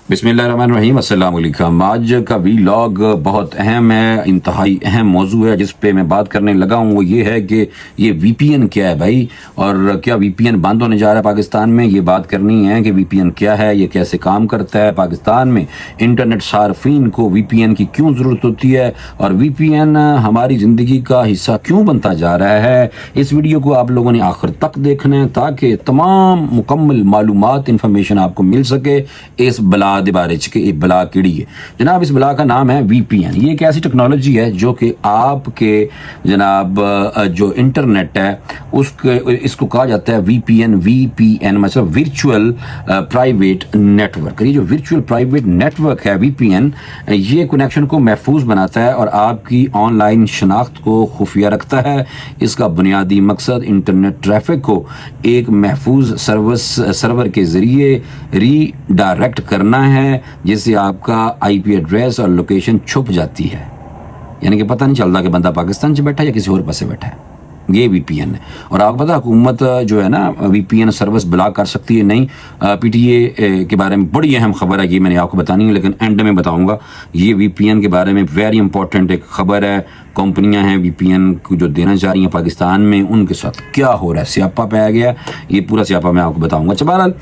बिस्मिल्लाहिर्रहमानिर्रहीम, अस्सलाम वालेकुम। आज का वीलॉग बहुत अहम है, इंतहाई अहम मौजू है जिस पे मैं बात करने लगा हूँ। वो ये है कि ये वीपीएन क्या है भाई, और क्या वीपीएन बंद होने जा रहा है पाकिस्तान में। ये बात करनी है कि वीपीएन क्या है, ये कैसे काम करता है, पाकिस्तान में इंटरनेट सार्फिन को वीपीएन की क्यों ज़रूरत होती है, और वीपीएन हमारी ज़िंदगी का हिस्सा क्यों बनता जा रहा है। इस वीडियो को आप लोगों ने आखिर तक देखना है ताकि तमाम मुकम्मल मालूमात इंफॉर्मेशन आपको मिल सके इस बला दे बारे के। ये बला किड़ी है जनाब, इस बला का नाम है वीपीएन। ये एक ऐसी टेक्नोलॉजी है जो कि आपके जनाब जो इंटरनेट है उसके इसको कहा जाता है वीपीएन मतलब वर्चुअल प्राइवेट नेटवर्क। ये जो वर्चुअल प्राइवेट नेटवर्क है वीपीएन, ये कनेक्शन को महफूज बनाता है और आपकी ऑनलाइन शनाख्त को खुफिया रखता है। इसका बुनियादी मकसद इंटरनेट ट्रैफिक को एक महफूज सर्वर के जरिए रीडायरेक्ट करना है, जिससे आपका आईपी एड्रेस और लोकेशन छुप जाती है, यानी कि पता नहीं चलता कि बंदा पाकिस्तान से बैठा है या किसी और पास से बैठा है। ये वीपीएन है। और आपको पता हुकूमत जो है ना वीपीएन सर्विस ब्लॉक कर सकती है। नहीं, पीटीए के बारे में बड़ी अहम खबर है, ये मैंने आपको बतानी है लेकिन एंड में बताऊंगा। ये वीपीएन के बारे में वेरी इंपॉर्टेंट एक खबर है। कंपनियां हैं वीपीएन को जो देना चाह रही हैं पाकिस्तान में, उनके साथ क्या हो रहा है, स्यापा पे आ गया। ये पूरा स्यापा मैं आपको बताऊंगा। बहरहाल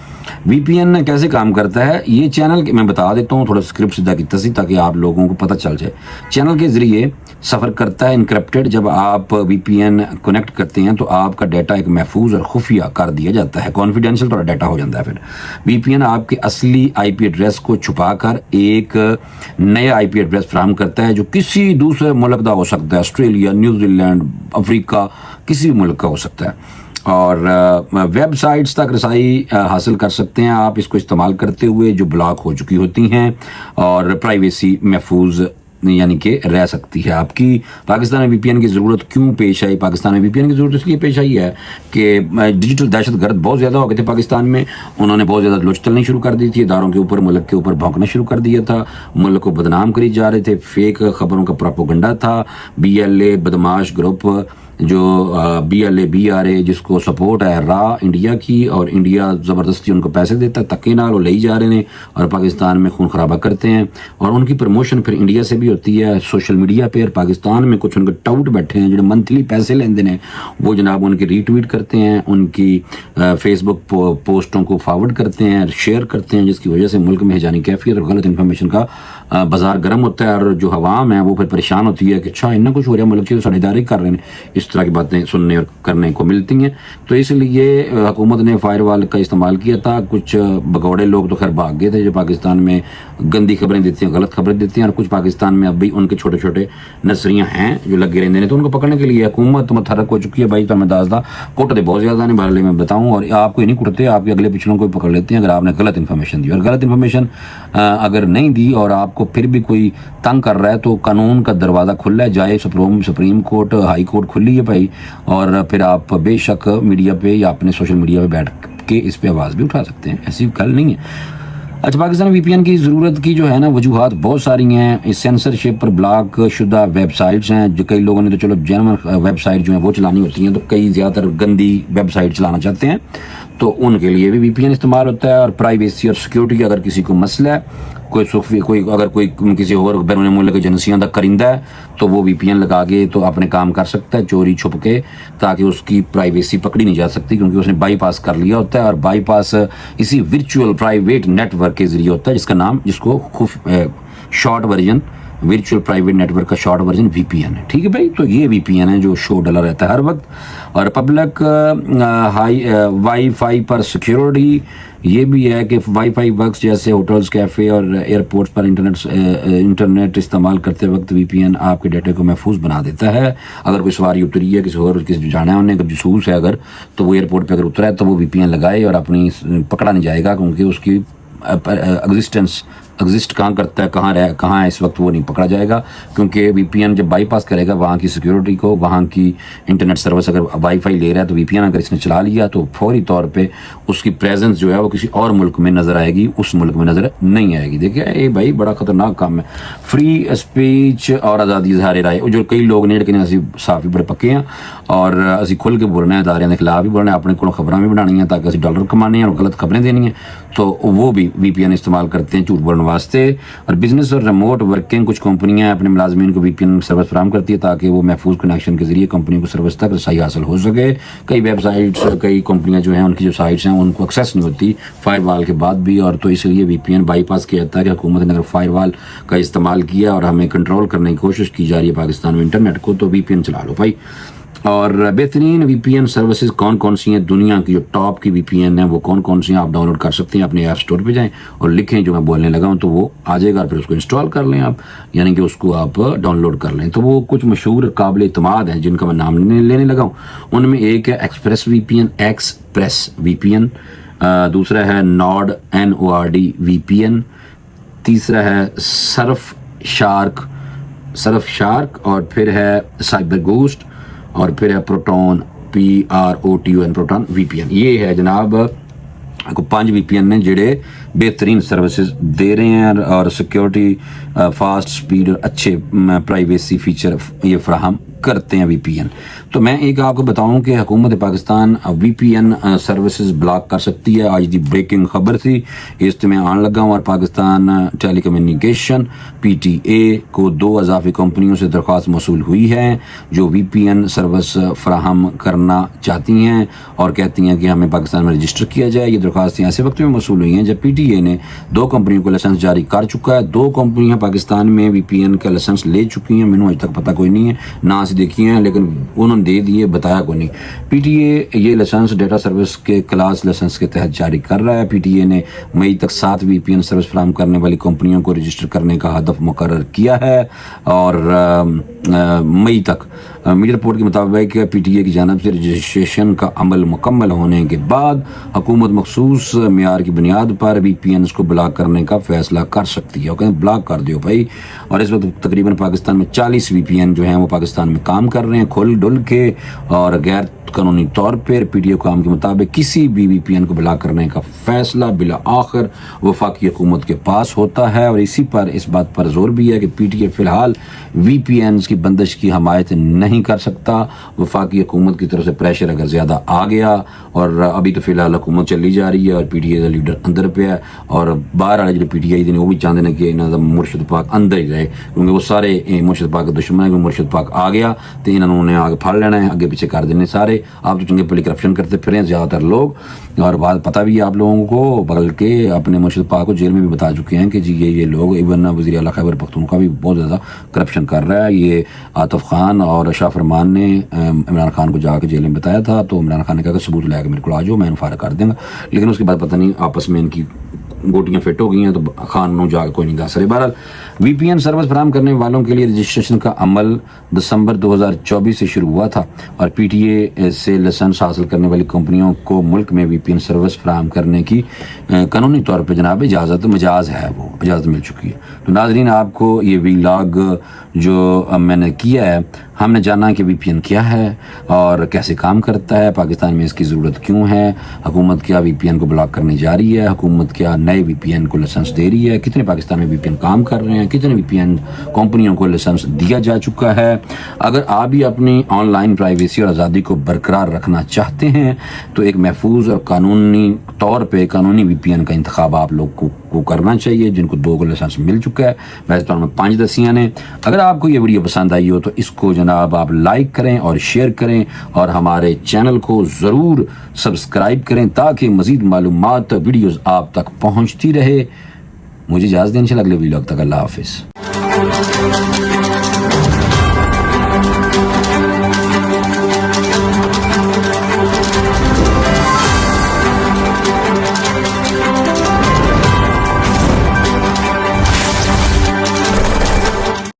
वीपीएन कैसे काम करता है, ये चैनल मैं बता देता हूँ थोड़ा स्क्रिप्ट सीधा की तसी, ताकि आप लोगों को पता चल जाए। चैनल के जरिए सफ़र करता है इनक्रिप्टेड। जब आप वीपीएन कनेक्ट करते हैं तो आपका डाटा एक महफूज और खुफिया कर दिया जाता है, कॉन्फिडेंशियल थोड़ा डाटा हो जाता है। फिर वीपीएन आपके असली आईपी एड्रेस को छुपाकर एक नया आईपी एड्रेस फराहम करता है जो किसी दूसरे मुल्क का हो सकता है, ऑस्ट्रेलिया, न्यूजीलैंड, अफ्रीका, किसी भी मुल्क का हो सकता है। और वेबसाइट्स तक रसाई हासिल कर सकते हैं आप इसको इस्तेमाल करते हुए, जो ब्लॉक हो चुकी होती हैं, और प्राइवेसी महफूज यानी कि रह सकती है आपकी। पाकिस्तान में वीपीएन की ज़रूरत क्यों पेश आई? पाकिस्तान में वीपीएन की ज़रूरत इसलिए पेश आई है कि डिजिटल दहशतगर्द बहुत ज़्यादा हो गए थे पाकिस्तान में। उन्होंने बहुत ज़्यादा लोच चलनी शुरू कर दी थी, इदारों के ऊपर, मुल्क के ऊपर भौंकना शुरू कर दिया था, मुल्क को बदनाम करी जा रहे थे, फेक खबरों का प्रोपेगेंडा था। बीएलए बदमाश ग्रुप जो BLA जिसको सपोर्ट है रा इंडिया की, और इंडिया ज़बरदस्ती उनको पैसे देता है, तक्के नाल वो ले जा रहे हैं और पाकिस्तान में खून खराबा करते हैं। और उनकी प्रमोशन फिर इंडिया से भी होती है सोशल मीडिया पे। और पाकिस्तान में कुछ उनके टाउट बैठे हैं जो मंथली पैसे लेंदे हैं, वो जनाब उनकी रीट्वीट करते हैं, उनकी फेसबुक पोस्टों को फॉरवर्ड करते हैं, शेयर करते हैं, जिसकी वजह से मुल्क में हिजानी कैफियत और गलत इन्फॉर्मेशन का बाजार गर्म होता है। और जो हवाम है वो फिर परेशान होती है कि अच्छा इन्ना कुछ हो रहा है मुल्क की, साझेदारी कर रहे हैं। इस तरह की बातें सुनने और करने को मिलती हैं। तो इसलिए हुकूमत ने फायरवॉल का इस्तेमाल किया था। कुछ भगौड़े लोग तो खैर भाग गए थे जो पाकिस्तान में गंदी खबरें देती हैं, गलत खबरें देती हैं, और कुछ पाकिस्तान में अब भी उनके छोटे छोटे नसरियाँ हैं जो लगे रहते हैं। तो उनको पकड़ने के लिए हुकूमत मतहरक हो चुकी है भाई। तो मैं दासदा कुटते बहुत ज़्यादा नहीं, बारे मैं बताऊँ, और आपको ही नहीं कुटते, आपके अगले पिछलों को भी पकड़ लेते हैं अगर आपने गलत इन्फॉर्मेशन दी। और गलत इन्फॉर्मेशन अगर नहीं दी और आपको फिर भी कोई तंग कर रहा है तो कानून का दरवाज़ा खुला है, जाए सुप्रीम कोर्ट, हाई कोर्ट खुली है भाई। और फिर आप बेशक मीडिया पे या अपने सोशल मीडिया पे बैठ के इस पे आवाज़ भी उठा सकते हैं, ऐसी गल नहीं है। अच्छा, पाकिस्तान में वीपीएन की ज़रूरत की जो है ना वजूहात बहुत सारी हैं। इस सेंसरशिप पर ब्लॉक शुदा वेबसाइट्स हैं, जो कई लोगों ने तो चलो जेन्युइन वेबसाइट जो है वो चलानी होती हैं, तो कई ज़्यादातर गंदी वेबसाइट चलाना चाहते हैं, तो उनके लिए भी वीपीएन इस्तेमाल होता है। और प्राइवेसी और सिक्योरिटी अगर किसी को मसला है, कोई किसी और बैरून मुल्क एजेंसियों का करिंदा है, तो वो वीपीएन लगा के तो अपने काम कर सकता है चोरी छुप के, ताकि उसकी प्राइवेसी पकड़ी नहीं जा सकती, क्योंकि उसने बाईपास कर लिया होता है। और बाईपास इसी वर्चुअल प्राइवेट नेटवर्क के जरिए होता है, जिसको short version virtual private network का शॉर्ट वर्जन वीपीएन है। ठीक है भाई, तो ये वीपीएन है जो शो डला रहता है हर वक्त। और पब्लिक वाईफाई पर सिक्योरिटी ये भी है कि वाईफाई वर्क्स जैसे होटल्स, कैफ़े और एयरपोर्ट्स पर इंटरनेट इस्तेमाल करते वक्त वीपीएन आपके डाटा को महफूज बना देता है। अगर कोई सवारी उतरी है, किसी जाना है उन्हें, अगर जसूस है अगर, तो वो एयरपोर्ट पर अगर उतरा है तो वो वीपीएन लगाए और अपनी पकड़ा नहीं जाएगा, क्योंकि उसकी एग्जिस्ट कहाँ करता है, कहाँ है इस वक्त, वो नहीं पकड़ा जाएगा। क्योंकि वीपीएन जब बाईपास करेगा वहाँ की सिक्योरिटी को, वहाँ की इंटरनेट सर्विस, अगर वाईफाई ले रहा है तो वीपीएन अगर इसने चला लिया तो फौरी तौर पे उसकी प्रेजेंस जो है वो किसी और मुल्क में नज़र आएगी, उस मुल्क में नज़र नहीं आएगी। देखिए ये भाई बड़ा ख़तरनाक काम है। फ्री स्पीच और आज़ादी इज़हार राय, जो कई लोग ने, लेकिन असी साफ़ी बड़े पक्के हैं और असी खुल के बोलना है, इदारियां के खिलाफ भी बोलना है, अपने को खबरें भी बनानी है ताकि असी डॉलर कमाने और गलत खबरें देनी है। تو وہ بھی وی پی این استعمال کرتے ہیں جھوٹ بولنے واسطے. اور بزنس اور ریموٹ ورکنگ کچھ کمپنیاں اپنے ملازمین کو وی پی این سروس فراہم کرتی ہے تاکہ وہ محفوظ کنیکشن کے ذریعے کمپنی کو سروس تک رسائی حاصل ہو سکے. کئی ویب سائٹس کئی کمپنیاں جو ہیں ان کی جو سائٹس ہیں ان کو ایکسیس نہیں ہوتی فائر وال کے بعد بھی, اور تو اس لیے وی پی این بائی پاس کیا جاتا ہے کہ حکومت نے اگر فائر وال کا استعمال کیا اور ہمیں کنٹرول کرنے کی کوشش کی جا رہی ہے پاکستان میں انٹرنیٹ کو, تو وی پی این چلا لو بھائی. اور بہترین وی پی این سروسز کون کون سی ہیں, دنیا کی جو ٹاپ کی وی پی این ہیں وہ کون کون سی ہیں, آپ ڈاؤن لوڈ کر سکتے ہیں. اپنے ایپ اسٹور پہ جائیں اور لکھیں جو میں بولنے لگا ہوں, تو وہ آ جائے گا, پھر اس کو انسٹال کر لیں آپ, یعنی کہ اس کو آپ ڈاؤن لوڈ کر لیں. تو وہ کچھ مشہور قابل اعتماد ہیں جن کا میں نام لینے لگا ہوں. ان میں ایک ہے ایکسپریس وی پی این, ایکسپریس وی پی این. دوسرا ہے نوڈ NORD وی پی این. تیسرا ہے سرف شارک, اور پھر ہے سائبر گوسٹ, اور پھر ہے پروٹون PROTON پروٹون وی پی این. یہ ہے جناب 5 وی پی این نے جڑے بہترین سروسز دے رہے ہیں اور سیکیورٹی, فاسٹ سپیڈ اور اچھے پرائیویسی فیچر یہ فراہم کرتے ہیں وی پی این. تو میں ایک آپ کو بتاؤں کہ حکومت پاکستان وی پی این سروسز بلاک کر سکتی ہے. آج دی بریکنگ خبر تھی, اس میں آن لگا ہوں. اور پاکستان ٹیلی کمیونیکیشن PTA کو 2 اضافی کمپنیوں سے درخواست موصول ہوئی ہے جو وی پی این سروس فراہم کرنا چاہتی ہیں اور کہتی ہیں کہ ہمیں پاکستان میں رجسٹر کیا جائے. یہ درخواستیں ایسے وقت میں موصول ہوئی ہیں جب PTA نے 2 کمپنیوں کو لائسنس جاری کر چکا ہے. 2 کمپنیاں پاکستان میں وی پی این کا لائسنس لے چکی ہیں, مینوں آج تک پتہ کوئی نہیں ہے, نہ سے دیکھی ہیں لیکن انہوں نے دے دیے, بتایا کوئی نہیں. PTA یہ لائسنس ڈیٹا سروس کے کلاس لائسنس کے تحت جاری کر رہا ہے. PTA نے مئی تک 7 وی پی این سروس فراہم کرنے والی کمپنیوں کو رجسٹر کرنے کا ہدف مقرر کیا ہے. اور مئی تک میڈیا رپورٹ کے مطابق PTA کی جانب سے رجسٹریشن کا عمل مکمل ہونے کے بعد حکومت مخصوص معیار کی بنیاد پر وی پی اینز کو بلاک کرنے کا فیصلہ کر سکتی ہے. کہیں بلاک کر دیو بھائی. اور اس وقت تقریباً پاکستان میں 40 وی پی این جو ہیں وہ پاکستان میں کام کر رہے ہیں کھل ڈل کے, اور غیر قانونی طور پر PTA کام کے مطابق کسی بھی وی پی این کو بلاک کرنے کا فیصلہ بالآخر وفاقی حکومت کے پاس ہوتا ہے. اور اس بات پر زور بھی ہے کہ PTA فی الحال وی پی اینز کی بندش کی حمایت نہیں کر سکتا. وفاقی حکومت کی طرف سے پریشر اگر زیادہ آ گیا, اور ابھی تو فی الحال حکومت چلی جا رہی ہے اور PTA کا لیڈر اندر پہ ہے, اور باہر والے جو PTA نے وہ بھی چاہتے ہیں کہ انہوں کا مرشد پاک اندر ہی رہے, کیونکہ وہ سارے مرشد پاک کے دشمن ہیں. کیونکہ مرشد پاک آ گیا تو انہوں نے آگے پھڑ لینا ہے, آگے پیچھے کر دینے سارے. آپ تو چنگے پلی کرپشن کرتے پھریں زیادہ تر لوگ, اور بات پتہ بھی ہے آپ لوگوں کو, بلکہ اپنے مرشد پاک کو جیل میں بھی بتا چکے ہیں کہ جی یہ لوگ, ایون وزیر اعلیٰ خیبر پختونخوا بھی بہت زیادہ کرپشن کر رہا ہے. یہ عاطف خان اور شاہ فرمان نے عمران خان کو جا کے جیل میں بتایا تھا, تو عمران خان نے کہا کہ ثبوت لے کے میرے کو آ جاؤ, میں فارغ کر دیں گا. لیکن اس کے بعد پتہ نہیں آپس میں ان کی گوٹیاں فٹ ہو گئی ہیں, تو خان نو جا کے کوئی نہیں دس رہے. بہرحال وی پی این سروس فراہم کرنے والوں کے لیے رجسٹریشن کا عمل دسمبر 2024 سے شروع ہوا تھا, اور PTA سے لائسنس حاصل کرنے والی کمپنیوں کو ملک میں وی پی این سروس فراہم کرنے کی قانونی طور پہ جناب اجازت مل چکی ہے. تو ناظرین, آپ کو یہ ولاگ جو میں نے کیا ہے, ہم نے جانا کہ وی پی این کیا ہے اور کیسے کام کرتا ہے, پاکستان میں اس کی ضرورت کیوں ہے, حکومت کیا وی پی این کو بلاک کرنے جا رہی ہے, حکومت کیا نئے وی پی این کو لائسنس دے رہی ہے, کتنے پاکستان میں وی پی این کام کر رہے ہیں, کتنے وی پی این کمپنیوں کو لائسنس دیا جا چکا ہے. اگر آپ بھی اپنی آن لائن پرائیویسی اور آزادی کو برقرار رکھنا چاہتے ہیں تو ایک محفوظ اور قانونی طور پہ قانونی وی پی این کا انتخاب آپ لوگ کو کرنا چاہیے, جن کو 2 کو لائسنس مل چکا ہے. ویسے تو میں 5 دسیاں نے. اگر آپ کو یہ ویڈیو پسند آئی ہو تو اس کو جناب آپ لائک کریں اور شیئر کریں, اور ہمارے چینل کو ضرور سبسکرائب کریں تاکہ مزید معلومات ویڈیوز آپ تک پہنچتی رہے. مجھے اجازت دیں, انشاءاللہ اگلے ویڈیو تک. اللہ حافظ.